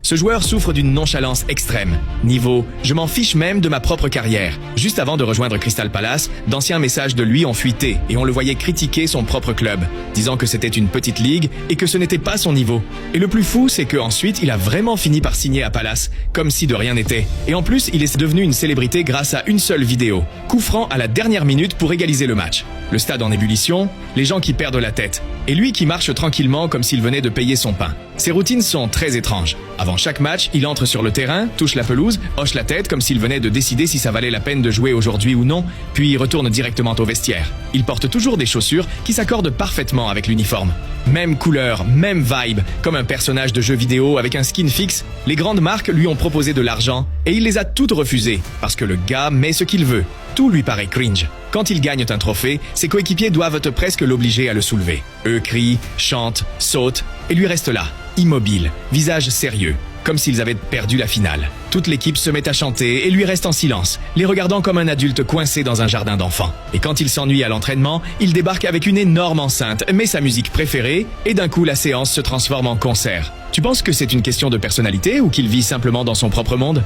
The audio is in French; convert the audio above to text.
Ce joueur souffre d'une nonchalance extrême. Niveau « je m'en fiche même de ma propre carrière ». Juste avant de rejoindre Crystal Palace, d'anciens messages de lui ont fuité et on le voyait critiquer son propre club, disant que c'était une petite ligue et que ce n'était pas son niveau. Et le plus fou, c'est qu'ensuite, il a vraiment fini par signer à Palace, comme si de rien n'était. Et en plus, il est devenu une célébrité grâce à une seule vidéo. Coup franc à la dernière minute pour égaliser le match. Le stade en ébullition, les gens qui perdent la tête. Et lui qui marche tranquillement comme s'il venait de payer son pain. Ses routines sont très étranges. Avant chaque match, il entre sur le terrain, touche la pelouse, hoche la tête comme s'il venait de décider si ça valait la peine de jouer aujourd'hui ou non, puis il retourne directement au vestiaire. Il porte toujours des chaussures qui s'accordent parfaitement avec l'uniforme. Même couleur, même vibe, comme un personnage de jeu vidéo avec un skin fixe, les grandes marques lui ont proposé de l'argent et il les a toutes refusées parce que le gars met ce qu'il veut. Tout lui paraît cringe. Quand il gagne un trophée, ses coéquipiers doivent presque l'obliger à le soulever. Eux crient, chantent, sautent et lui restent là, immobile, visage sérieux, comme s'ils avaient perdu la finale. Toute l'équipe se met à chanter et lui reste en silence, les regardant comme un adulte coincé dans un jardin d'enfants. Et quand il s'ennuie à l'entraînement, il débarque avec une énorme enceinte, met sa musique préférée et d'un coup la séance se transforme en concert. Tu penses que c'est une question de personnalité ou qu'il vit simplement dans son propre monde ?